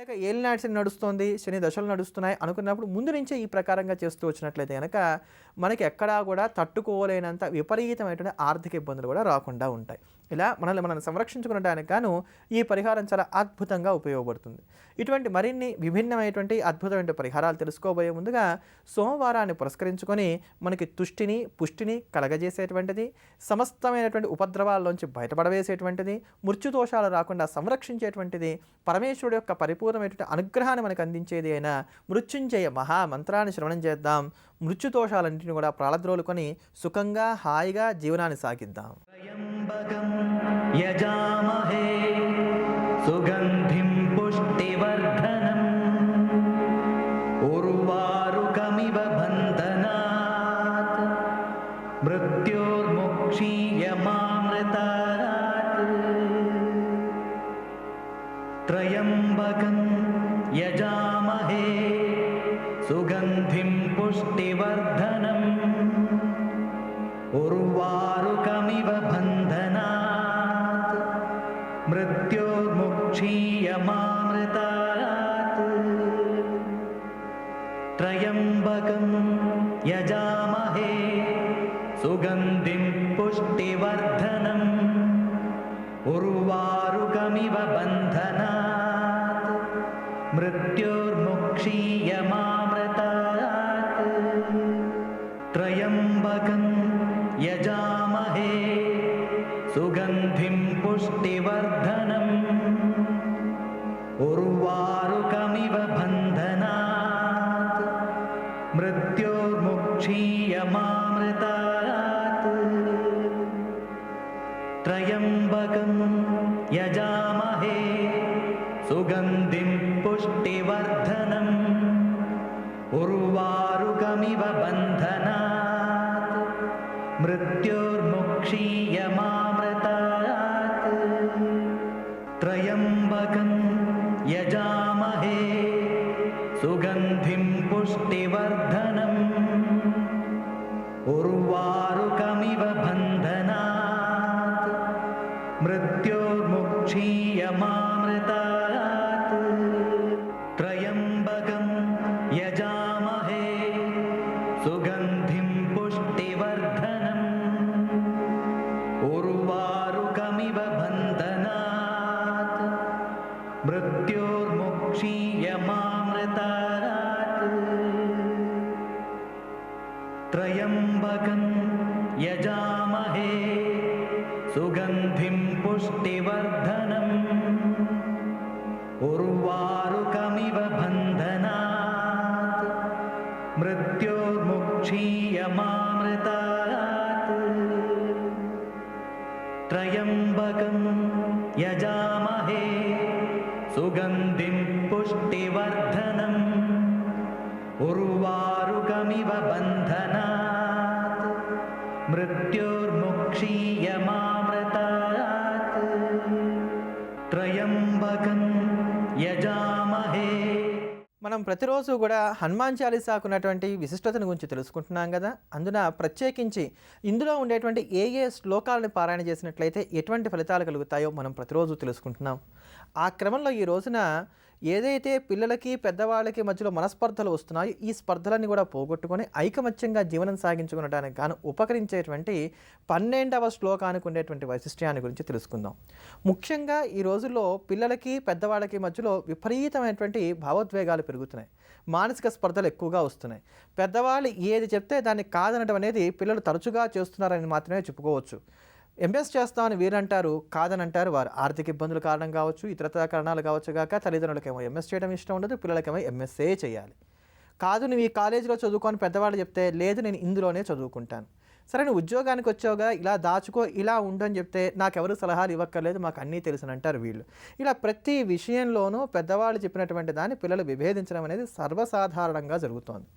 లేక ఏలినాటి శని నడుస్తోంది, శని దశలు నడుస్తున్నాయి అనుకున్నప్పుడు ముందు నుంచే ఈ ప్రకారంగా చేస్తూ వచ్చినట్లయితే గనక మనకి ఎక్కడా కూడా తట్టుకోలేనంత విపరీతమైనటువంటి ఆర్థిక ఇబ్బందులు కూడా రాకుండా ఉంటాయి. ఇలా మనల్ని మనం సంరక్షించుకునడానికి గాను ఈ పరిహారం చాలా అద్భుతంగా ఉపయోగపడుతుంది. ఇటువంటి మరిన్ని విభిన్నమైనటువంటి అద్భుతమైన పరిహారాలు తెలుసుకోబోయే ముందుగా సోమవారాన్ని పురస్కరించుకొని మనకి తుష్టిని, పుష్టిని కలగజేసేటువంటిది, సమస్తమైనటువంటి ఉపద్రవాల్లోంచి బయటపడవేసేటువంటిది, మృత్యుదోషాలు రాకుండా సంరక్షించేటువంటిది, పరమేశ్వరుడు యొక్క పరిపూర్ణమైనటువంటి అనుగ్రహాన్ని మనకు అందించేది అయిన మృత్యుంజయ మహామంత్రాన్ని శ్రవణం చేద్దాం. మృత్యుదోషాలన్నింటినీ కూడా ప్రాళద్రోలుకొని సుఖంగా హాయిగా జీవనాన్ని సాగిద్దాం. యజామహే సుగంధిం పుష్టివర్ధనం ఉర్వారుకమివ బంధనాత్ మృత్యోర్ముక్షీయమామృతాత్ త్రయంబకం యజామహే సుగంధిం పుష్టివర్ధనం ఉర్వారుకమివ బంధనాత్ మృత్యోర్ముక్షీయమామృతాత్ త్రయంబకం యజామహే సుగంధిం పుష్టివర్ధనం ఉర్వారుకమివ బంధనాత్ మృత్యోర్ముక్షీయమామృతాత్ త్రయంబకం యజామహే సుగంధిం పుష్టివర్ధనం ఉర్వారుకమివ బంధనాత్ మృత్యోర్ముక్షీయమామృతాత్ త్రయంబకం యజామహే సుగంధిం పుష్టివర్ధనం ఉర్వారుకమివ బంధనాత్ మృత్యోర్ముక్షీయమామృతాత్ త్రయంబకం యజామహే సుగంధిం పుష్టివర్ధనం ఉర్వారుకమివ బంధనాత్ మృత్యోర్ముక్షీయమామృతాత్ త్రయంబకం యజామహే సుగంధిం పుష్టివర్ధనం ఉర్వారుకమివ బంధనాత్ మృత్యోర్ముక్షీయమామృతాత్ త్రయంబకం యజామహే సుగంధిం పుష్టివర్ధనం ఉర్వారుకమివ బంధనాత్ మృత్యోర్ముక్షీయమామృతాత్ త్రయంబకం యజామహే సుగంధిం పుష్టివర్ధనం ఉర్వారుకమివ బంధనాత్ మృత్యోర్ముక్షీయమామృతాత్ త్రయంబకం యజామహే. మనం ప్రతిరోజు కూడా హనుమాన్ చాలీసాకు ఉన్నటువంటి విశిష్టతను గురించి తెలుసుకుంటున్నాం కదా. అందున ప్రత్యేకించి ఇందులో ఉండేటువంటి ఏ ఏ శ్లోకాలను పారాయణ చేసినట్లయితే ఎటువంటి ఫలితాలు కలుగుతాయో మనం ప్రతిరోజు తెలుసుకుంటున్నాం. ఆ క్రమంలో ఈ రోజున ఏదైతే పిల్లలకి పెద్దవాళ్ళకి మధ్యలో మనస్పర్ధలు వస్తున్నాయో ఈ స్పర్ధలన్నీ కూడా పోగొట్టుకొని ఐకమత్యంగా జీవనం సాగించుకునడానికి గాను ఉపకరించేటువంటి 12వ శ్లోకానికి ఉండేటువంటి వైశిష్ట్యాన్ని గురించి తెలుసుకుందాం. ముఖ్యంగా ఈ రోజుల్లో పిల్లలకి పెద్దవాళ్ళకి మధ్యలో విపరీతమైనటువంటి భావోద్వేగాలు పెరుగుతున్నాయి, మానసిక స్పర్ధలు ఎక్కువగా వస్తున్నాయి. పెద్దవాళ్ళు ఏది చెప్తే దాన్ని కాదనడం అనేది పిల్లలు తరచుగా చేస్తున్నారని మాత్రమే చెప్పుకోవచ్చు. ఎంఎస్ చేస్తామని వీరంటారు, కాదనంటారు వారు. ఆర్థిక ఇబ్బందుల కారణం కావచ్చు, ఇతరత్ర కారణాలు కావచ్చు కాక తల్లిదండ్రులకేమో ఎంఎస్ చేయడం ఇష్టం ఉండదు, పిల్లలకేమో ఎంఎస్ఏ చేయాలి. కాదు నువ్వు ఈ కాలేజీలో చదువుకొని పెద్దవాళ్ళు చెప్తే లేదు నేను ఇందులోనే చదువుకుంటాను. సరే నువ్వు ఉద్యోగానికి వచ్చావుగా ఇలా దాచుకో ఇలా ఉండని చెప్తే నాకెవరు సలహాలు ఇవ్వక్కర్లేదు మాకు అన్నీ తెలుసని అంటారు వీళ్ళు. ఇలా ప్రతి విషయంలోనూ పెద్దవాళ్ళు చెప్పినటువంటి దాన్ని పిల్లలు విభేదించడం అనేది సర్వసాధారణంగా జరుగుతోంది.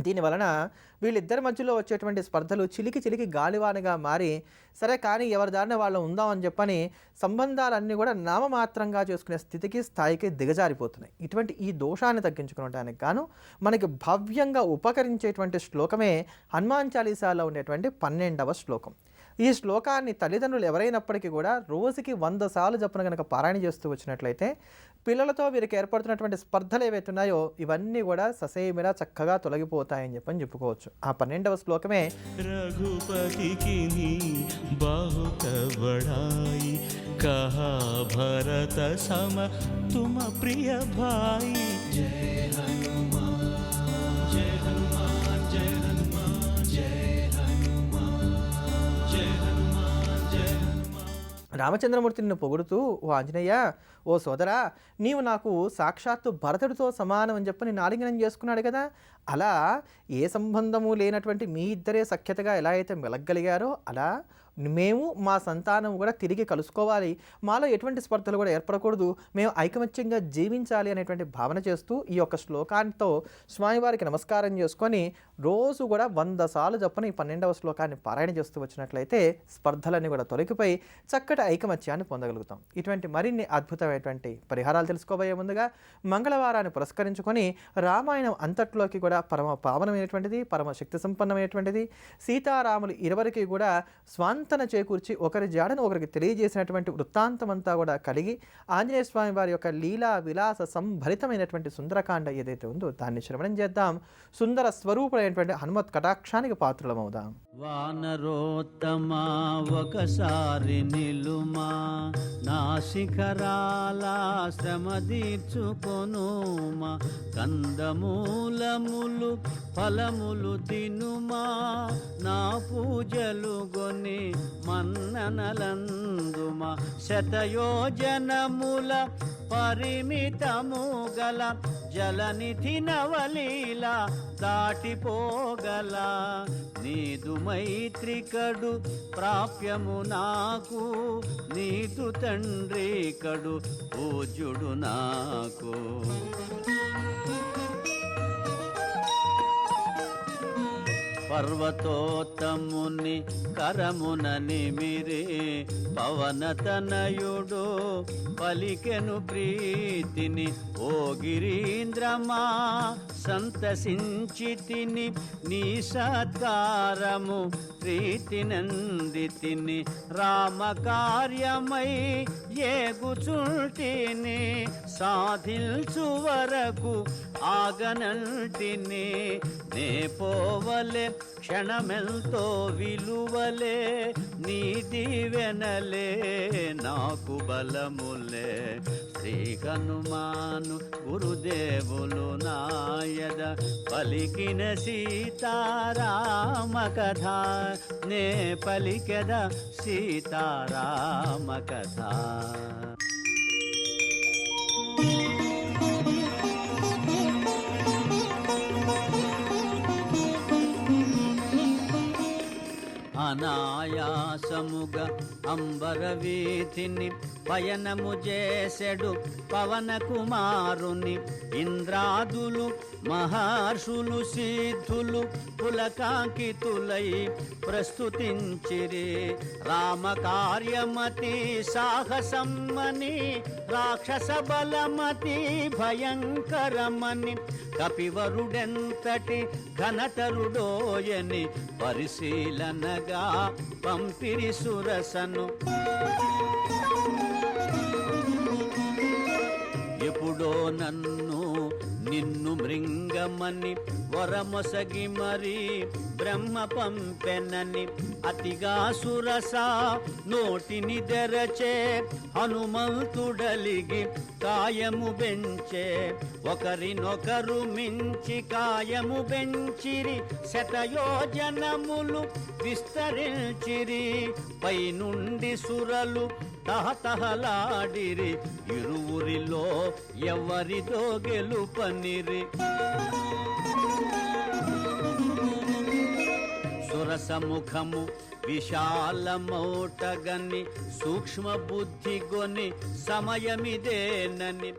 దీనివలన వీళ్ళిద్దరి మధ్యలో వచ్చేటువంటి స్పర్ధలు చిలికి చిలికి గాలివానగా మారి సరే కానీ ఎవరి దారిన వాళ్ళు ఉందామని చెప్పని సంబంధాలన్నీ కూడా నామమాత్రంగా చేసుకునే స్థితికి స్థాయికి దిగజారిపోతున్నాయి. ఇటువంటి ఈ దోషాన్ని తగ్గించుకోవడానికి గాను మనకి భవ్యంగా ఉపకరించేటువంటి శ్లోకమే హనుమాన్ చాలీసాలో ఉండేటువంటి 12వ శ్లోకం. ఈ శ్లోకాన్ని తల్లిదండ్రులు ఎవరైనప్పటికీ కూడా రోజుకి 100 సార్లు చొప్పున కనుక పారాయణ చేస్తూ వచ్చినట్లయితే పిల్లలతో వీరికి ఏర్పడుతున్నటువంటి స్పర్ధలు ఏవైతే ఉన్నాయో ఇవన్నీ కూడా ససేమిరా చక్కగా తొలగిపోతాయని చెప్పుకోవచ్చు. ఆ 12వ శ్లోకమే रघुपति की बहुत बड़ाई, कहा भरत सम तुम प्रिय भाई. जय हनुमान जय हनुमान जय हनुमान जय हनुमान जय हनुमान जय हनुमान. రామచంద్రమూర్తిని పొగుడుతూ, ఓ ఆంజనేయ, ఓ సోదరా, నీవు నాకు సాక్షాత్తు భరతుడితో సమానం అని చెప్పి నేను ఆలింగనం చేసుకున్నాడు కదా, అలా ఏ సంబంధము లేనటువంటి మీ ఇద్దరే సఖ్యతగా ఎలా అయితే మెలగలిగారో అలా మేము మా సంతానం కూడా తిరిగి కలుసుకోవాలి, మాలో ఎటువంటి స్పర్ధలు కూడా ఏర్పడకూడదు, మేము ఐకమత్యంగా జీవించాలి అనేటువంటి భావన చేస్తూ ఈ యొక్క శ్లోకాంతో స్వామివారికి నమస్కారం చేసుకొని రోజు కూడా 100 సార్లు చొప్పున ఈ 12వ శ్లోకాన్ని పారాయణ చేస్తూ వచ్చినట్లయితే స్పర్ధలన్నీ కూడా తొలగిపోయి చక్కటి ఐకమత్యాన్ని పొందగలుగుతాం. ఇటువంటి మరిన్ని అద్భుతమైనటువంటి పరిహారాలు తెలుసుకోబోయే ముందుగా మంగళవారాన్ని పురస్కరించుకొని రామాయణం అంతట్లోకి కూడా పరమ పావనమైనటువంటిది, పరమ శక్తి సంపన్నమైనటువంటిది, సీతారాములు ఇరువురికి కూడా స్వాంతన చేకూర్చి ఒకరి జాడను ఒకరికి తెలియజేసినటువంటి వృత్తాంతమంతా కూడా కలిగి ఆంజనేయ స్వామి వారి యొక్క లీలా విలాస సంభరితమైనటువంటి సుందరకాండ ఏదైతే ఉందో దాన్ని శ్రవణం చేద్దాం. సుందర స్వరూపుడైనటువంటి హనుమత్ కటాక్షానికి పాత్రలమవుదాం. వానరోత్తమా ఒకసారి నిలుమా, నా శిఖరాల శ్రమ తీర్చుకొనుమా, కందమూలములు ఫలములు తినుమా, నా పూజలు గొని మన్ననలందుమా, శతయోజనముల పరిమితము గల జలనిధి నవలీల దాటిపోగల, నీదు మైత్రికడు ప్రాప్యము నాకు, నీదు తండ్రి కడు పూజ్యుడు నాకు. పర్వతోత్తముని కరమున నిమిరి పవనతనయుడు పలికెను ప్రీతిని, ఓ గిరీంద్రమా సంతసించితిని, నీ సత్కారము ప్రీతినందితిని, రామకార్యమై ఏగుచుంటిని, సాధించు వరకు ఆగనంటిని, నే పోవలే క్షణమెంతో విలువలే, నీ దీవెనలే నాకు బలములే. శ్రీ హనుమాను గురుదేవులు నాయద పలికిన సీతారామ కథ, నే పలికెద సీతారామ కథ. అనాయాసముగా అంబరవీధిని పయనము చేసెడు పవన కుమారుని, ఇంద్రాదులు మహర్షులు సిద్ధులు పులకాంకితులై ప్రస్తుతించిరి, రామకార్యమతి సాహసమ్మని, రాక్షస బలమతి భయంకరమని, కపివరుడెంతటి ఘనతరుడోయని పరిశీలనగా పంపిరి సురసను. ఎప్పుడో నన్ను నిన్ను మృంగమని వరమొసగి మరి బ్రహ్మ పంపెనని, అతిగా సురస నోటిని తెరచే హనుమంతుడలిగి కాయము బెంచే, ఒకరినొకరు మించి కాయము బెంచిరి, శతయోజనములు విస్తరించిరి, పైనుండి సురలు తహతహలాడిరి, ఇరువురిలో ఎవరితో గెలుపనిరి. సురసముఖము విశాలమౌటగని, సూక్ష్మ బుద్ధి గొని సమయమిదేనని,